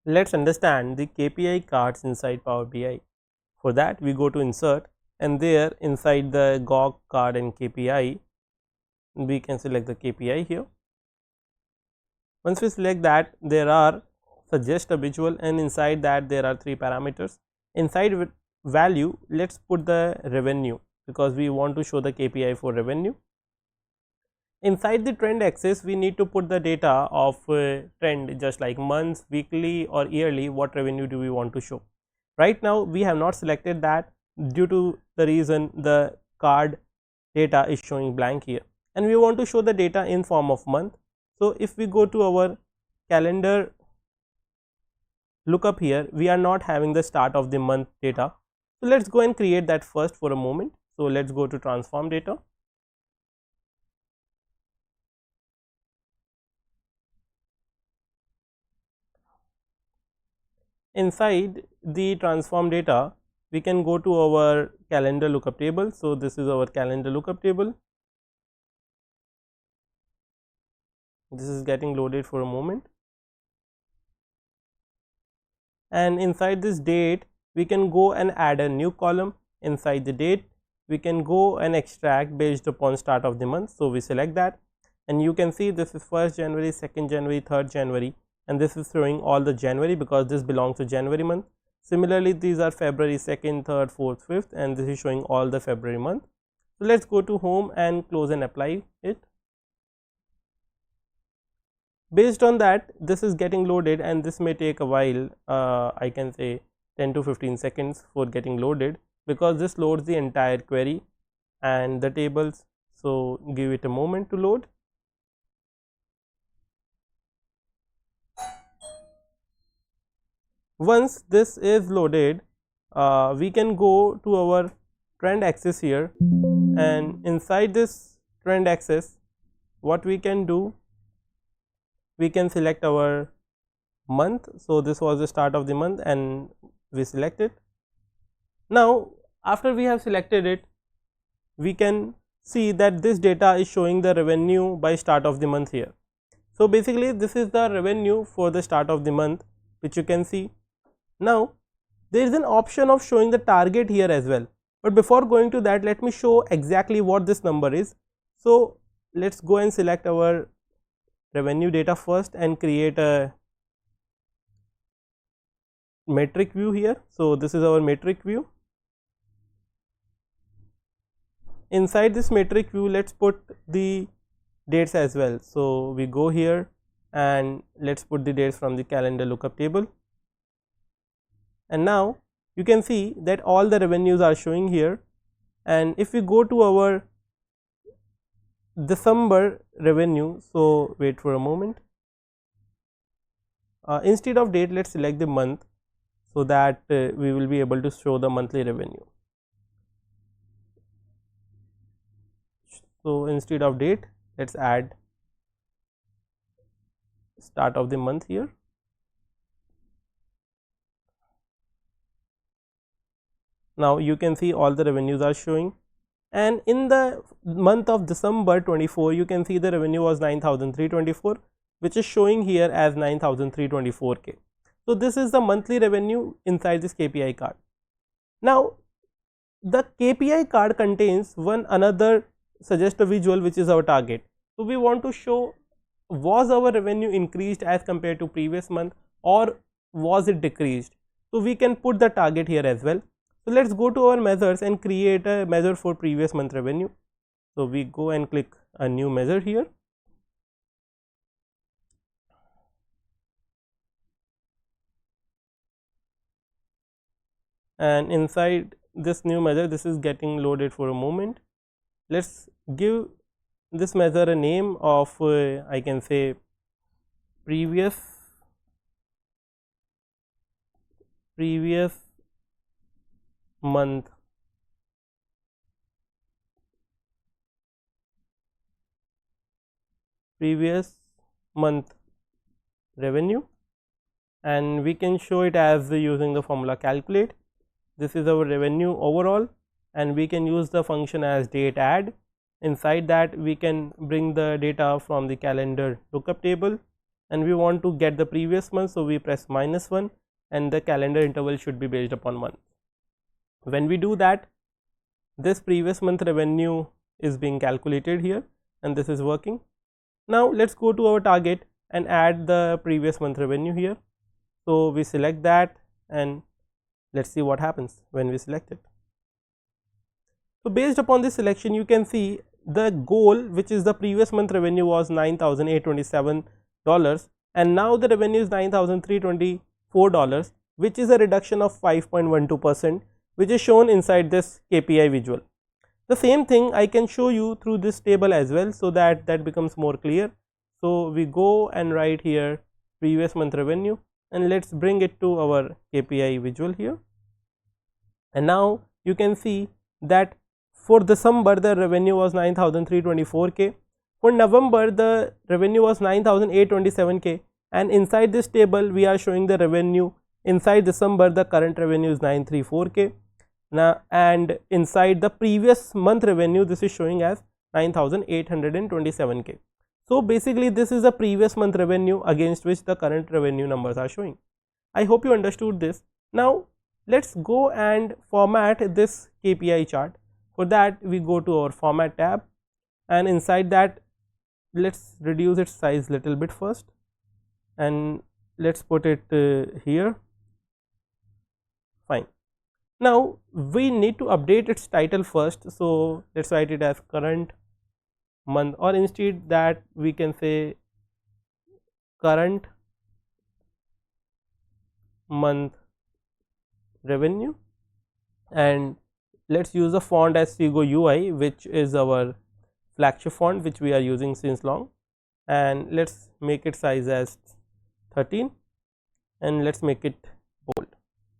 Let's understand the KPI cards inside Power BI. For that, we go to insert, and there inside the GOG card and KPI, we can select the KPI here. Once we select that, there are suggest a visual, and inside that there are three parameters. Inside value, let's put the revenue because we want to show the KPI for revenue. Inside the trend axis, we need to put the data of trend, just like months, weekly or yearly, what revenue do we want to show. Right now we have not selected that due to the reason the card data is showing blank here, and we want to show the data in form of month. So if we go to our calendar lookup here, we are not having the start of the month data. So let's go and create that first for a moment. So let's go to transform data. Inside the transform data, we can go to our calendar lookup table. So this is our calendar lookup table. This is getting loaded for a moment, and inside this date we can go and add a new column. Inside the date we can go and extract based upon start of the month. So we select that, and you can see this is 1st January, 2nd January, 3rd January, and this is showing all the January because this belongs to January month. Similarly, these are February 2nd, 3rd, 4th, 5th, and this is showing all the February month. So let's go to home and close and apply it. Based on that, this is getting loaded, and this may take a while, I can say 10 to 15 seconds for getting loaded, because this loads the entire query and the tables. So give it a moment to load. Once this is loaded, we can go to our trend axis here, and inside this trend axis, what we can do, we can select our month. So this was the start of the month, and we select it. Now after we have selected it, we can see that this data is showing the revenue by start of the month here. So basically this is the revenue for the start of the month, which you can see. Now there is an option of showing the target here as well, but before going to that, let me show exactly what this number is. So let's go and select our revenue data first and create a metric view here. So this is our metric view. Inside this metric view, let's put the dates as well. So we go here and let's put the dates from the calendar lookup table, and now you can see that all the revenues are showing here. And if we go to our December revenue, so wait for a moment, instead of date, let's select the month, so that we will be able to show the monthly revenue. So instead of date, let's add start of the month here. Now you can see all the revenues are showing, and in the month of December 24, you can see the revenue was 9,324, which is showing here as 9,324K. So this is the monthly revenue inside this KPI card. Now the KPI card contains one another suggest a visual, which is our target. So we want to show, was our revenue increased as compared to previous month, or was it decreased? So we can put the target here as well. So let's go to our measures and create a measure for previous month revenue. So we go and click a new measure here, and inside this new measure, this is getting loaded for a moment. Let's give this measure a name of I can say previous month revenue, and we can show it as using the formula calculate. This is our revenue overall, and we can use the function as date add. Inside that, we can bring the data from the calendar lookup table, and we want to get the previous month, so we press -1 and the calendar interval should be based upon month. When we do that, this previous month revenue is being calculated here and this is working. Now let's go to our target and add the previous month revenue here. So we select that and let's see what happens when we select it. So based upon this selection, you can see the goal, which is the previous month revenue, was $9,827 and now the revenue is $9,324, which is a reduction of 5.12%, which is shown inside this KPI visual. The same thing I can show you through this table as well, so that becomes more clear. So we go and write here previous month revenue and let's bring it to our KPI visual here, and now you can see that for December the revenue was 9,324K, for November the revenue was 9,827K, and inside this table we are showing the revenue. Inside December the current revenue is 934K now, and inside the previous month revenue this is showing as 9,827K. So basically this is the previous month revenue against which the current revenue numbers are showing. I hope you understood this. Now let's go and format this KPI chart. For that we go to our format tab, and inside that let's reduce its size little bit first and let's put it here. Fine. Now we need to update its title first, so let's write it as current month, or instead that we can say current month revenue, and let's use the font as Sego UI, which is our flagship font which we are using since long, and let's make it size as 13 and let's make it bold.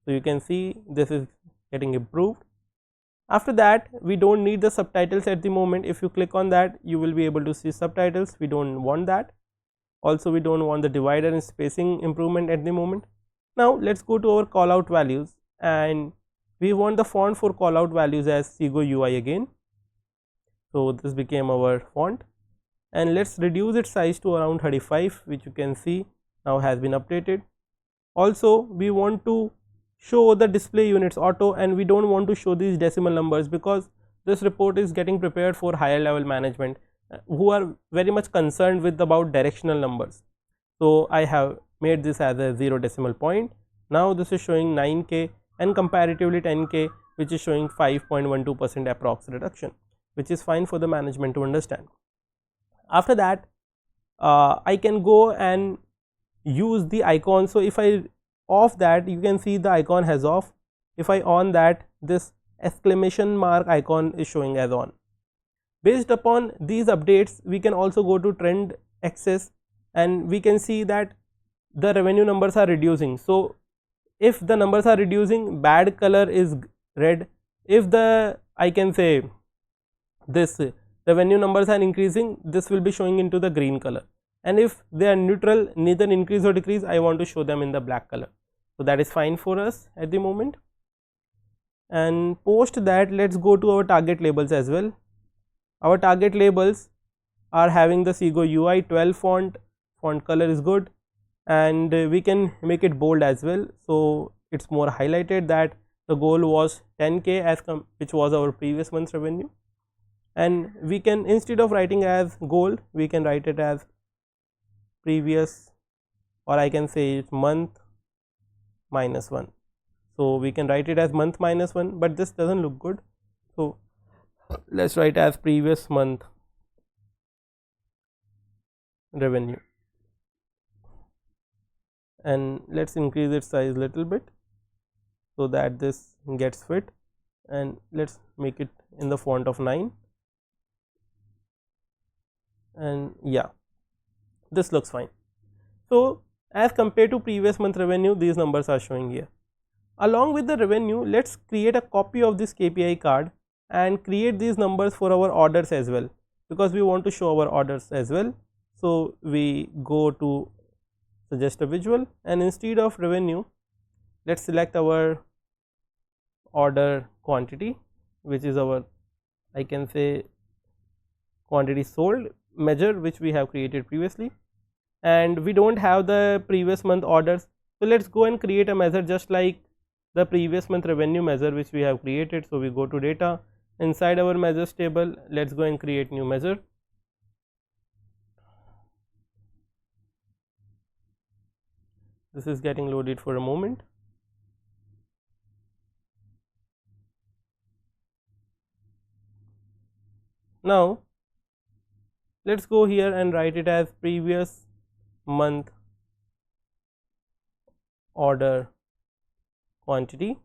So you can see this is getting improved. After that we don't need the subtitles at the moment. If you click on that you will be able to see subtitles. We don't want that. Also we don't want the divider and spacing improvement at the moment. Now let's go to our callout values, and we want the font for callout values as Sego UI again. So this became our font, and let's reduce its size to around 35, which you can see now has been updated. Also we want to show the display units auto, and we don't want to show these decimal numbers because this report is getting prepared for higher level management who are very much concerned with about directional numbers. So I have made this as a 0 decimal point. Now this is showing 9K and comparatively 10K, which is showing 5.12% approx reduction, which is fine for the management to understand. After that I can go and use the icon. So if I off that, you can see the icon has off. If I on that, this exclamation mark icon is showing as on. Based upon these updates we can also go to trend axis, and we can see that the revenue numbers are reducing. So if the numbers are reducing, bad color is red. If the I can say this revenue numbers are increasing, this will be showing into the green color, and if they are neutral, neither increase or decrease, I want to show them in the black color. So that is fine for us at the moment. And post that let's go to our target labels as well. Our target labels are having the Sego UI 12 font color is good, and we can make it bold as well, so it's more highlighted that the goal was 10K as which was our previous month's revenue, and we can, instead of writing as goal, we can write it as previous, or I can say it's month -1. So we can write it as month -1, but this doesn't look good, so let's write as previous month revenue, and let's increase its size little bit so that this gets fit, and let's make it in the font of 9, and yeah, this looks fine. So as compared to previous month revenue, these numbers are showing here. Along with the revenue, let's create a copy of this KPI card and create these numbers for our orders as well, because we want to show our orders as well. So we go to suggest a visual, and instead of revenue, let's select our order quantity, which is our, I can say, quantity sold measure which we have created previously, and we don't have the previous month orders. So let's go and create a measure just like the previous month revenue measure which we have created. So we go to data, inside our measures table, let's go and create new measure. This is getting loaded for a moment. Now let's go here and write it as previous month order quantity,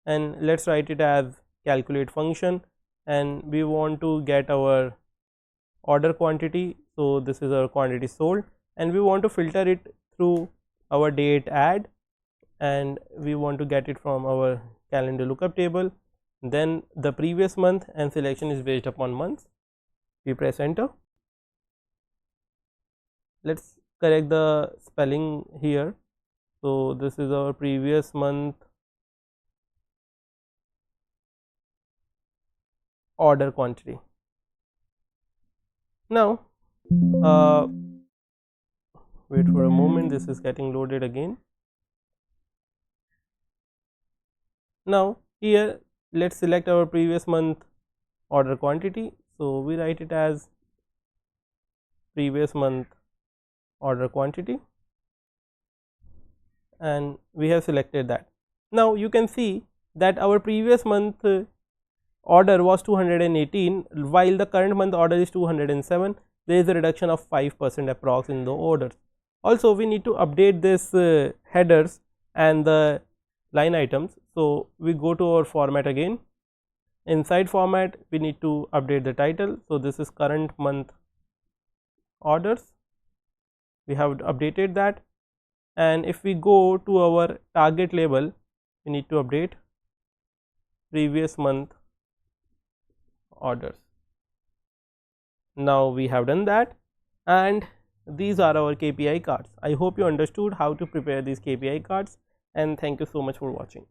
and let's write it as calculate function, and we want to get our order quantity. So this is our quantity sold, and we want to filter it through our date add, and we want to get it from our calendar lookup table. Then the previous month, and selection is based upon months. We press enter. Let's correct the spelling here. So this is our previous month order quantity. Now wait for a moment, this is getting loaded again. Now here let's select our previous month order quantity. So we write it as previous month order quantity, and we have selected that. Now you can see that our previous month order was 218, while the current month order is 207. There is a reduction of 5% approx in the orders. Also we need to update this headers and the line items. So we go to our format again. Inside format we need to update the title. So this is current month orders, we have updated that. And if we go to our target label, we need to update previous month orders. Now we have done that, and these are our KPI cards. I hope you understood how to prepare these KPI cards, and thank you so much for watching.